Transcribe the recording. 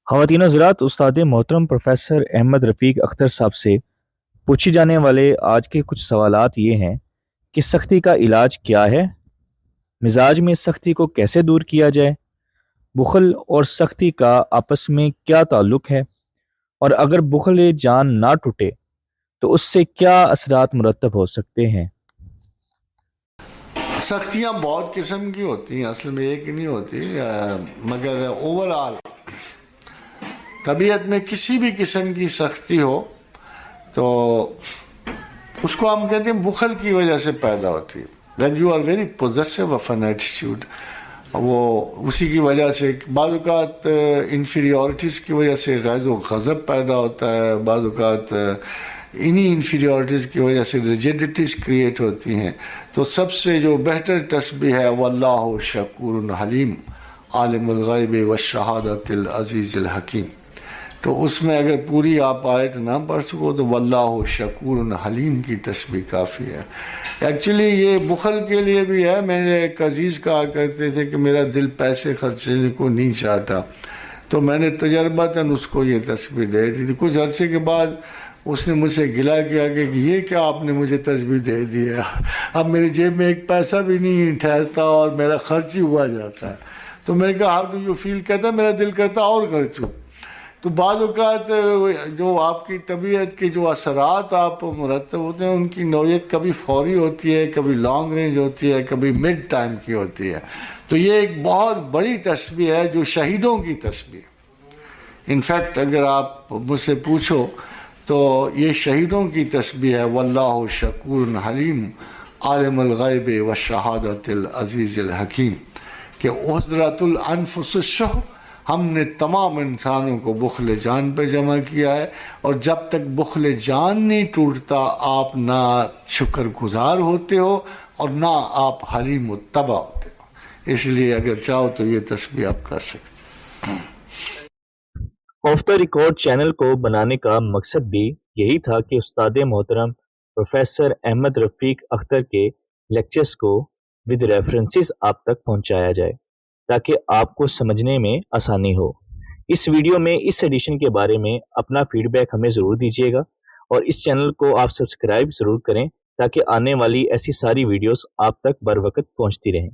ख़वातीन हज़रात, उस्ताद मोहतरम प्रोफ़ेसर अहमद रफ़ीक अख्तर साहब से पूछी जाने वाले आज के कुछ सवालात ये हैं कि सख्ती का इलाज क्या है, मिजाज में सख्ती को कैसे दूर किया जाए, बुखल और सख्ती का आपस में क्या ताल्लुक़ है, और अगर बुखल जान ना टूटे तो उससे क्या असरात मुरतब हो सकते हैं। सख्तियाँ बहुत किस्म की होती हैं, असल में एक ही नहीं होती, मगर ओवरऑल तबीयत में किसी भी किस्म की सख्ती हो तो उसको हम कहते हैं बुखल की वजह से पैदा होती है। When you are very possessive of an attitude, वो उसी की वजह से बाज़ इंफीरियॉरिटीज़ की वजह से गैज़ व गज़ब पैदा होता है, बाज़ इन्हीं इंफीरियॉरिटीज़ की वजह से रिजिडिटीज़ क्रिएट होती हैं। तो सबसे जो बेहतर तस्बीह है वल्लाहु शकूरुन हलीम आलिमुल ग़ैबि वश्शहादतिल अज़ीज़िल हकीम। तो उसमें अगर पूरी आप आयत ना पढ़ सको तो वल्लाहु शकूरुन हलीम की तस्बीह काफ़ी है। एक्चुअली ये बुखल के लिए भी है। मेरे एक अजीज़ कहा करते थे कि मेरा दिल पैसे खर्चने को नहीं चाहता, तो मैंने तजर्बतन उसको ये तस्बीह दे दी थी। कुछ अरसे के बाद उसने मुझसे गिला किया कि ये क्या आपने मुझे तस्बीह दे दी है, अब मेरी जेब में एक पैसा भी नहीं ठहरता और मेरा खर्च ही हुआ जाता है। तो मैंने कहा हाउ डू यू फील? कहता मेरा दिल करता और खर्चूँ। तो बाद औक़ात जो आपकी तबीयत के जो असरात आप मुरतब होते हैं उनकी नौयत कभी फौरी होती है, कभी लॉन्ग रेंज होती है, कभी मिड टाइम की होती है। तो ये एक बहुत बड़ी तस्बीह है जो शहीदों की तस्बीह। इनफैक्ट अगर आप मुझसे पूछो तो ये शहीदों की तस्बीह है वल्लाहु शकूरुन हलीम आलिमुल ग़ैबि वश्शहादतिल अज़ीज़िल हकीम कि उज़रतुल अनफुसुश्शुह, हमने तमाम इंसानों को बुखले जान पे जमा किया है, और जब तक बुखले जान नहीं टूटता आप ना शुक्रगुजार होते हो और ना आप हलीम मुत्तबा होते हो। इसलिए अगर चाहो तो ये तस्बीह आप कर सकते हैं। ऑफ द रिकॉर्ड चैनल को बनाने का मकसद भी यही था कि उस्ताद मोहतरम प्रोफेसर अहमद रफ़ीक अख्तर के लेक्चर्स को विद रेफरेंसेस आप तक पहुंचाया जाए ताकि आपको समझने में आसानी हो। इस वीडियो में इस एडिशन के बारे में अपना फीडबैक हमें ज़रूर दीजिएगा और इस चैनल को आप सब्सक्राइब ज़रूर करें ताकि आने वाली ऐसी सारी वीडियोस आप तक बर वक्त पहुँचती रहें।